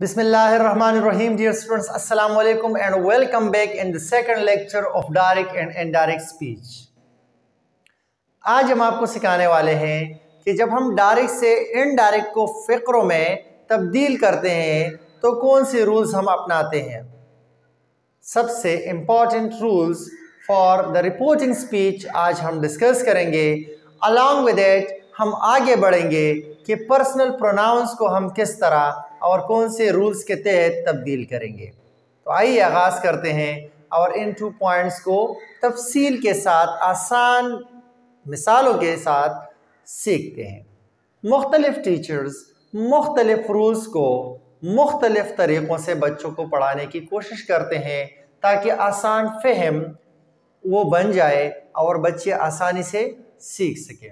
Bismillahirrahmanirrahim. Dear students, Assalamu alaikum and welcome back in the second lecture of direct and indirect speech. आज हम आपको सिखाने वाले हैं कि जब हम डायरेक्ट से इनडायरेक्ट को फ़िक्रों में तब्दील करते हैं तो कौन से रूल्स हम अपनाते हैं। सबसे important rules for the reporting speech आज हम डिस्कस करेंगे। अलॉन्ग विद इट हम आगे बढ़ेंगे कि पर्सनल प्रोनाउंस को हम किस तरह और कौन से रूल्स के तहत तब्दील करेंगे। तो आइए आगाज़ करते हैं और इन 2 पॉइंट्स को तफसील के साथ आसान मिसालों के साथ सीखते हैं। मुख्तलिफ टीचर्स मुख्तलिफ रूल्स को मुख्तलिफ तरीक़ों से बच्चों को पढ़ाने की कोशिश करते हैं ताकि आसान फ़हम वो बन जाए और बच्चे आसानी से सीख सकें।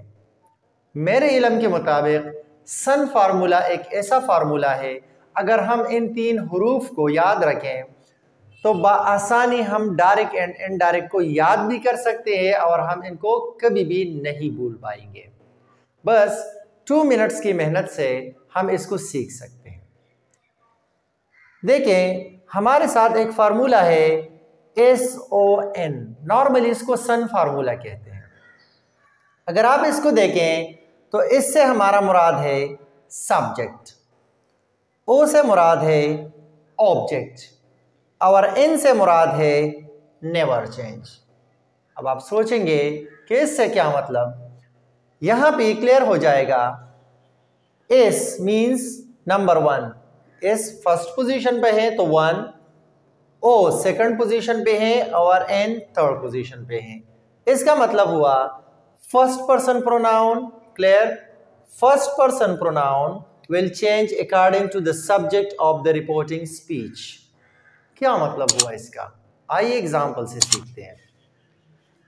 मेरे इल्म के मुताबिक सन फार्मूला एक ऐसा फार्मूला है, अगर हम इन 3 हरूफ को याद रखें तो बआसानी हम डायरेक्ट एंड इनडायरेक्ट को याद भी कर सकते हैं और हम इनको कभी भी नहीं भूल पाएंगे। बस 2 मिनट्स की मेहनत से हम इसको सीख सकते हैं। देखें, हमारे साथ एक फार्मूला है SON, नॉर्मली इसको सन फार्मूला कहते हैं। अगर आप इसको देखें तो इससे हमारा मुराद है सब्जेक्ट, O से मुराद है ऑब्जेक्ट और N से मुराद है नेवर चेंज। अब आप सोचेंगे कि इससे क्या मतलब, यहाँ पे क्लियर हो जाएगा। S means number 1, S first position पे है तो 1, O सेकंड पोजीशन पे है और N थर्ड पोजीशन पे है। इसका मतलब हुआ first person pronoun, clear, first person pronoun will change according to the subject of the reporting speech। क्या मतलब हुआ इसका, आइए एग्जाम्पल से सीखते हैं।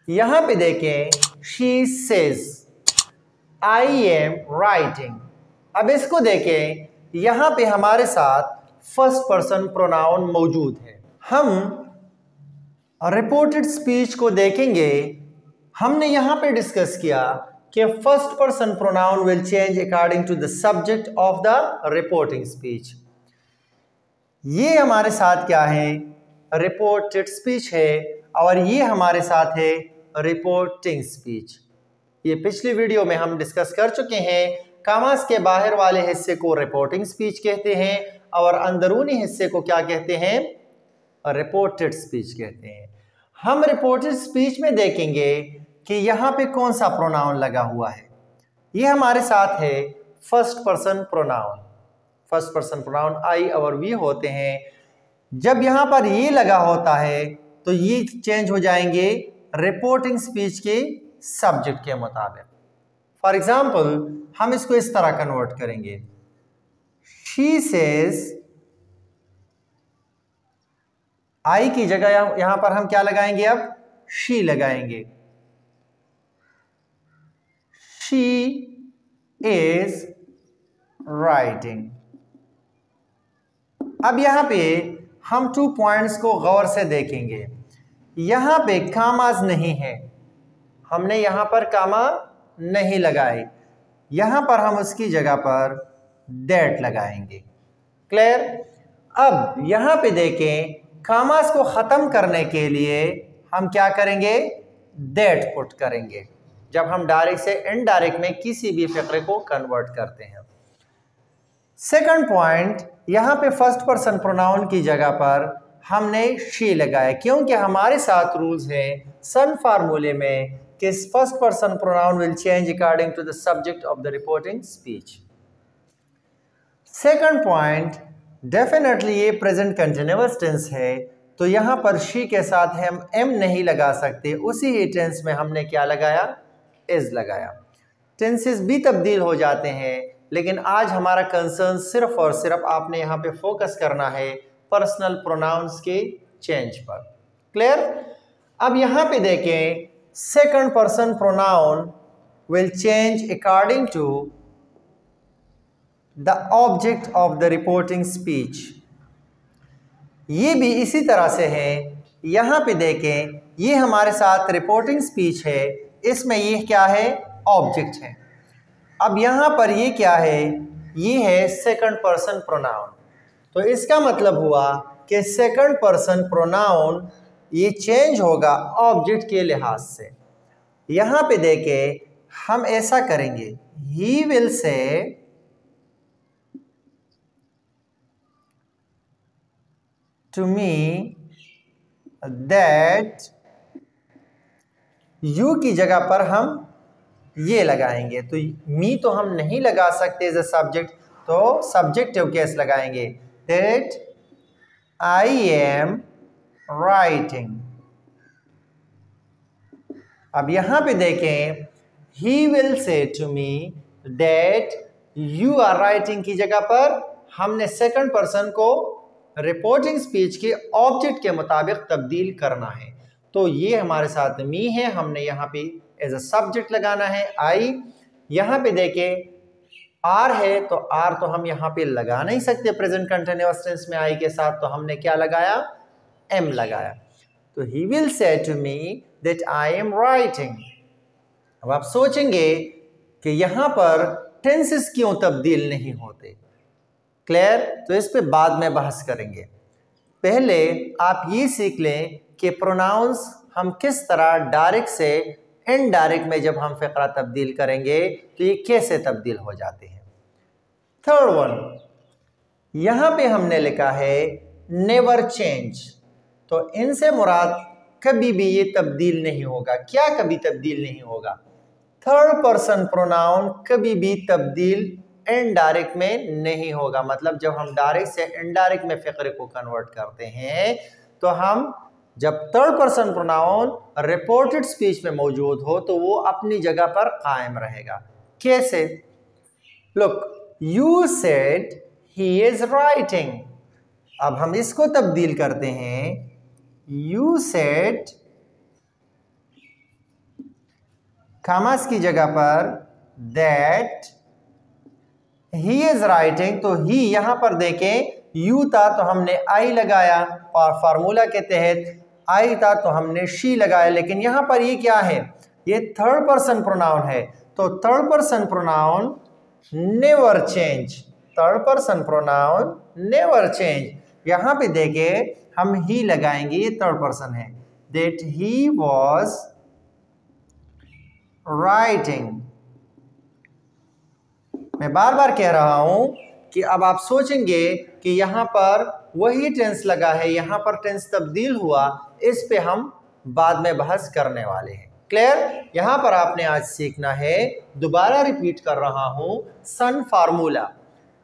यहां पे देखें, she says I am writing। अब इसको देखें, यहां पे हमारे साथ फर्स्ट पर्सन प्रोनाउन मौजूद है। हम रिपोर्टेड स्पीच को देखेंगे, हमने यहां पे डिस्कस किया कि first person pronoun will change according to the subject of the reporting speech. ये हमारे साथ क्या है, रिपोर्टेड स्पीच है और ये हमारे साथ है रिपोर्टिंग स्पीच। ये पिछली वीडियो में हम डिस्कस कर चुके हैं। कामास के बाहर वाले हिस्से को रिपोर्टिंग स्पीच कहते हैं और अंदरूनी हिस्से को क्या कहते हैं, रिपोर्टेड स्पीच कहते हैं। हम रिपोर्टेड स्पीच में देखेंगे कि यहाँ पे कौन सा प्रोनाउन लगा हुआ है। ये हमारे साथ है first person pronoun. First person pronoun आई और वी होते हैं। जब यहाँ पर ये लगा होता है तो ये चेंज हो जाएंगे रिपोर्टिंग स्पीच के सब्जेक्ट के मुताबिक। फॉर एग्जाम्पल हम इसको इस तरह कन्वर्ट करेंगे, शी सेज, आई की जगह यहाँ पर हम क्या लगाएंगे, अब शी लगाएंगे। She is writing। अब यहाँ पे हम 2 पॉइंट्स को गौर से देखेंगे। यहाँ पे कामाज नहीं है, हमने यहाँ पर कामा नहीं लगाए, यहाँ पर हम उसकी जगह पर डेट लगाएंगे। क्लियर। अब यहाँ पे देखें, कामाज को ख़त्म करने के लिए हम क्या करेंगे, डेट पुट करेंगे जब हम डायरेक्ट से इनडायरेक्ट में किसी भी फ़िक्रे को कन्वर्ट करते हैं। सेकंड पॉइंट, यहाँ पे फर्स्ट पर्सन प्रोनाउन की जगह पर हमने शी लगाया, क्योंकि हमारे साथ रूल्स हैं सन फार्मूले में कि first person pronoun will change according to the subject of the reporting speech. Second point, definitely ये प्रेजेंट कंटिन्यूअस टेंस है तो यहाँ पर शी के साथ हम एम नहीं लगा सकते, उसी ही टेंस में हमने क्या लगाया, इज लगाया। टेंसेस भी तब्दील हो जाते हैं, लेकिन आज हमारा कंसर्न सिर्फ और सिर्फ आपने यहाँ पे फोकस करना है पर्सनल प्रोनाउंस के चेंज पर। क्लियर। अब यहाँ पे देखें, second person pronoun will change according to the object of the reporting speech. ये भी इसी तरह से है। यहाँ पे देखें, ये हमारे साथ रिपोर्टिंग स्पीच है, इसमें ये क्या है, ऑब्जेक्ट है। अब यहाँ पर ये क्या है, ये है सेकंड पर्सन प्रोनाउन। तो इसका मतलब हुआ कि सेकंड पर्सन प्रोनाउन ये चेंज होगा ऑब्जेक्ट के लिहाज से। यहां पे देखें, हम ऐसा करेंगे, he will say to me that, you की जगह पर हम ये लगाएंगे, तो मी तो हम नहीं लगा सकते एज ए सब्जेक्ट, तो सब्जेक्टिव केस लगाएंगे, दैट आई एम राइटिंग। अब यहां पे देखें, he will say to me that you are writing की जगह पर हमने सेकंड पर्सन को रिपोर्टिंग स्पीच के ऑब्जेक्ट के मुताबिक तब्दील करना है। तो ये हमारे साथ मी है, हमने यहाँ पे एज अ सब्जेक्ट लगाना है आई। यहाँ पे देखें आर है, तो आर तो हम यहाँ पे लगा नहीं सकते प्रेजेंट कंटिन्यूअस टेंस में आई के साथ, तो हमने क्या लगाया, एम लगाया। तो he will say to me that I am writing. अब आप सोचेंगे कि यहाँ पर टेंसेस क्यों तब्दील नहीं होते, क्लियर? तो इस पे बाद में बहस करेंगे। पहले आप ये सीख लें कि प्रोनाउंस हम किस तरह डायरेक्ट से इनडायरेक्ट में जब हम फ़िक्रा तब्दील करेंगे तो ये कैसे तब्दील हो जाते हैं। थर्ड वन, यहाँ पे हमने लिखा है नेवर चेंज, तो इनसे मुराद कभी भी ये तब्दील नहीं होगा। क्या कभी तब्दील नहीं होगा? थर्ड पर्सन प्रोनाउन कभी भी तब्दील इनडायरेक्ट में नहीं होगा। मतलब जब हम डायरेक्ट से इनडायरेक्ट में फ़िक्रे को कन्वर्ट करते हैं तो हम जब third person pronoun reported speech में मौजूद हो तो वो अपनी जगह पर कायम रहेगा। कैसे? Look, you said he is writing. अब हम इसको तब्दील करते हैं, यू सेड कॉमास की जगह पर दैट ही इज राइटिंग, तो ही यहां पर देखें यू था तो हमने आई लगाया और फार्मूला के तहत आई था तो हमने शी लगाया, लेकिन यहां पर ये क्या है, ये थर्ड पर्सन प्रोनाउन है, तो third person pronoun never change, third person pronoun never change. यहां पे देखें हम ही लगाएंगे, ये थर्ड पर्सन है, दैट ही वॉज राइटिंग। मैं बार बार कह रहा हूं कि अब आप सोचेंगे कि यहां पर वही टेंस लगा है, यहां पर टेंस तब्दील हुआ, इस पे हम बाद में बहस करने वाले हैं। क्लियर? यहां पर आपने आज सीखना है, दोबारा रिपीट कर रहा हूं, सन फार्मूला।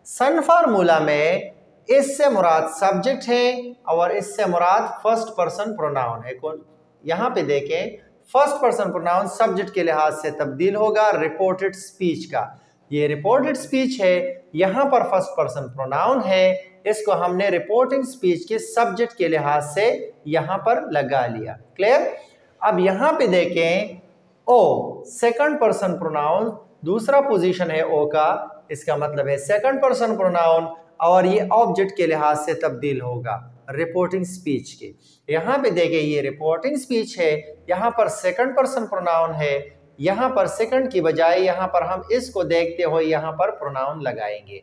सन फार्मूला में इससे मुराद सब्जेक्ट है और इससे मुराद फर्स्ट पर्सन प्रोनाउन है। कौन? यहां पे देखें, फर्स्ट पर्सन प्रोनाउन सब्जेक्ट के लिहाज से तब्दील होगा रिपोर्टेड स्पीच का। ये रिपोर्टेड स्पीच है, यहां पर फर्स्ट पर्सन प्रोनाउन है, इसको हमने रिपोर्टिंग स्पीच के सब्जेक्ट के लिहाज से यहां पर लगा लिया। क्लियर? अब यहां पे देखें ओ, सेकंड पर्सन प्रोनाउन, दूसरा पोजीशन है ओ का, इसका मतलब है सेकंड पर्सन प्रोनाउन और ये ऑब्जेक्ट के लिहाज से तब्दील होगा रिपोर्टिंग स्पीच के। यहां पे देखें ये रिपोर्टिंग स्पीच है, यहां पर सेकंड पर्सन प्रोनाउन है, यहां पर सेकंड की बजाय यहां पर हम इसको देखते हुए यहां पर प्रोनाउन लगाएंगे।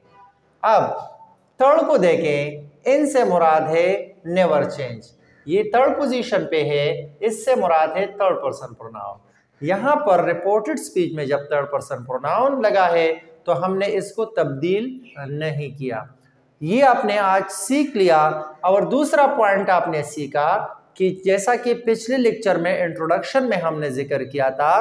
अब थर्ड को देखें, इनसे मुराद है नेवर चेंज, ये थर्ड पोजीशन पे है, इससे मुराद है थर्ड पर्सन प्रोनाउन। यहां पर रिपोर्टेड स्पीच में जब थर्ड पर्सन प्रोनाउन लगा है तो हमने इसको तब्दील नहीं किया। ये आपने आज सीख लिया। और दूसरा पॉइंट आपने सीखा कि जैसा कि पिछले लेक्चर में इंट्रोडक्शन में हमने जिक्र किया था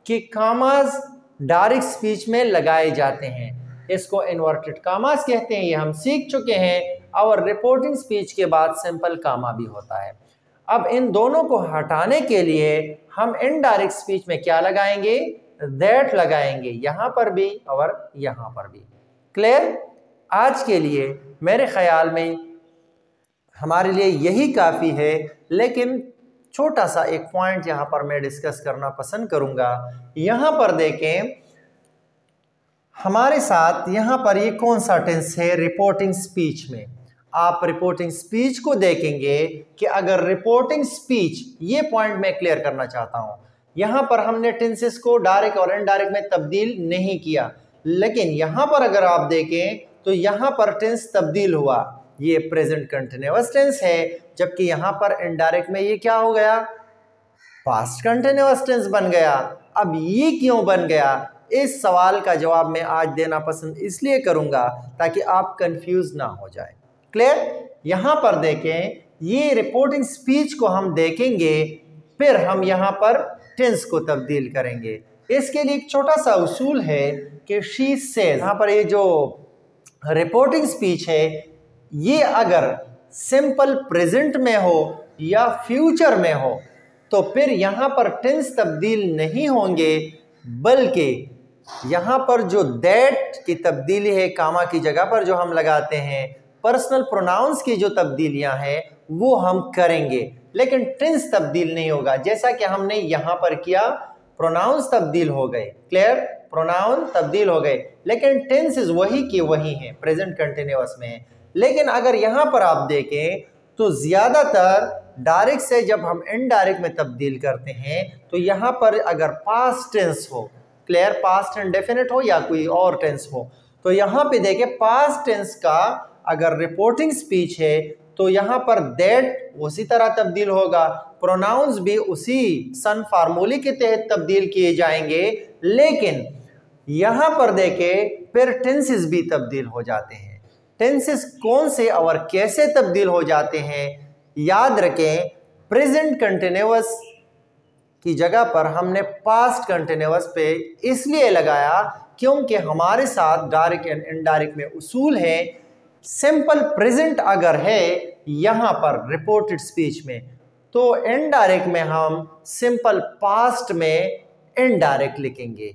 कि कामास डायरेक्ट स्पीच में लगाए जाते हैं, इसको इन्वर्टेड कामास कहते हैं, ये हम सीख चुके हैं। और रिपोर्टिंग स्पीच के बाद सिंपल कामा भी होता है। अब इन दोनों को हटाने के लिए हम इनडायरेक्ट स्पीच में क्या लगाएंगे, दैट लगाएंगे, यहां पर भी और यहां पर भी। क्लियर? आज के लिए मेरे ख्याल में हमारे लिए यही काफ़ी है, लेकिन छोटा सा एक पॉइंट यहाँ पर मैं डिस्कस करना पसंद करूँगा। यहाँ पर देखें हमारे साथ, यहाँ पर ये कौन सा टेंस है रिपोर्टिंग स्पीच में। आप रिपोर्टिंग स्पीच को देखेंगे कि अगर रिपोर्टिंग स्पीच, ये पॉइंट मैं क्लियर करना चाहता हूँ, यहाँ पर हमने टेंसेस को डायरेक्ट और इनडायरेक्ट में तब्दील नहीं किया, लेकिन यहाँ पर अगर आप देखें तो यहाँ पर टेंस तब्दील हुआ। ये प्रेजेंट कंटिन्यूअस टेंस है, जबकि यहाँ पर इनडायरेक्ट में ये क्या हो गया, पास्ट कंटिन्यूअस टेंस बन गया। अब ये क्यों बन गया, इस सवाल का जवाब मैं आज देना पसंद इसलिए करूंगा ताकि आप कंफ्यूज ना हो जाए। क्लियर? यहाँ पर देखें, ये रिपोर्टिंग स्पीच को हम देखेंगे, फिर हम यहाँ पर टेंस को तब्दील करेंगे। इसके लिए एक छोटा सा उसूल है कि शी सेज, यहाँ पर ये जो रिपोर्टिंग स्पीच है ये अगर सिंपल प्रेजेंट में हो या फ्यूचर में हो तो फिर यहाँ पर टेंस तब्दील नहीं होंगे, बल्कि यहाँ पर जो दैट की तब्दीली है कामा की जगह पर जो हम लगाते हैं, पर्सनल प्रोनाउंस की जो तब्दीलियां हैं वो हम करेंगे, लेकिन टेंस तब्दील नहीं होगा। जैसा कि हमने यहाँ पर किया, प्रोनाउंस तब्दील हो गए। क्लियर? प्रोनाउन तब्दील हो गए, लेकिन टेंसेस वही की वही हैं, प्रेजेंट कंटिन्यूअस में है। लेकिन अगर यहाँ पर आप देखें तो ज़्यादातर डायरेक्ट से जब हम इनडायरेक्ट में तब्दील करते हैं तो यहाँ पर अगर पास्ट टेंस हो, क्लियर, पास्ट इंडेफिनिट हो या कोई और टेंस हो, तो यहाँ पे देखें पास्ट टेंस का अगर रिपोर्टिंग स्पीच है तो यहाँ पर दैट उसी तरह तब्दील होगा, प्रोनाउंस भी उसी सन फार्मूले के तहत तब्दील किए जाएंगे, लेकिन यहाँ पर देखें फिर टेंसेस भी तब्दील हो जाते हैं। टेंसेस कौन से और कैसे तब्दील हो जाते हैं, याद रखें, प्रेजेंट कंटिन्यूअस की जगह पर हमने पास्ट कंटिन्यूअस पे इसलिए लगाया क्योंकि हमारे साथ डायरेक्ट एंड इनडायरेक्ट में उसूल है, सिंपल प्रेजेंट अगर है यहाँ पर रिपोर्टेड स्पीच में तो इनडायरेक्ट में हम सिंपल पास्ट में इनडायरेक्ट लिखेंगे,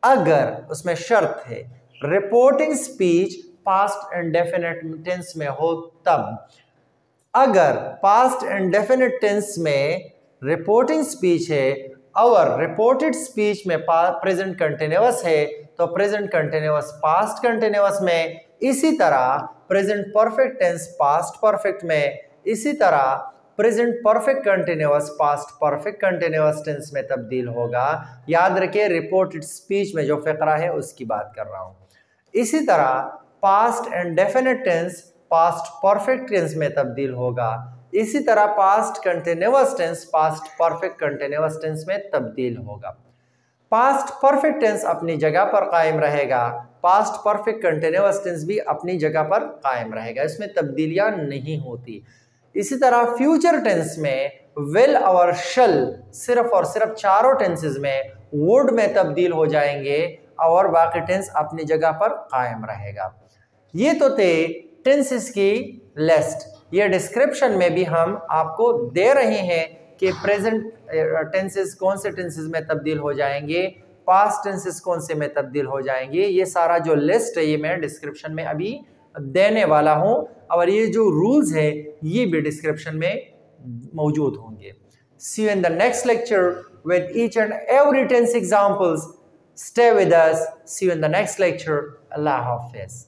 अगर उसमें शर्त है reporting speech past indefinite tense में हो तब। अगर पास्ट इंडेफिनिट टेंस में रिपोर्टिंग स्पीच है और रिपोर्टेड स्पीच में प्रेजेंट कंटिन्यूअस है तो प्रेजेंट कंटिन्यूअस पास्ट कंटिन्यूअस में, इसी तरह present perfect tense past perfect में, इसी तरह present perfect continuous past perfect continuous tense में तब्दील होगा। याद रखिए रिपोर्टेड स्पीच में जो फ़िक्रा है उसकी बात कर रहा हूँ। इसी तरह past indefinite tense past perfect tense में तब्दील होगा, इसी तरह past continuous tense past perfect continuous tense में तब्दील होगा। पास्ट परफेक्ट टेंस अपनी जगह पर कायम रहेगा, पास्ट परफेक्ट कंटिन्यूअस टेंस भी अपनी जगह पर कायम रहेगा, इसमें तब्दीलियां नहीं होती। इसी तरह फ्यूचर टेंस में विल और शल सिर्फ और सिर्फ चारों टेंसेस में वुड में तब्दील हो जाएंगे और बाकी टेंस अपनी जगह पर कायम रहेगा। ये तो थे टेंसेस की लिस्ट। ये डिस्क्रिप्शन में भी हम आपको दे रहे हैं कि प्रेजेंट टेंसेस कौन से टेंसेस में तब्दील हो जाएंगे, पास्ट टेंसेस कौन से में तब्दील हो जाएंगे। ये सारा जो लिस्ट है ये मैं डिस्क्रिप्शन में अभी देने वाला हूं और ये जो रूल्स है ये भी डिस्क्रिप्शन में मौजूद होंगे। See you in the next lecture with each and every tense examples. Stay with us. See you in the next lecture. Allah Hafiz.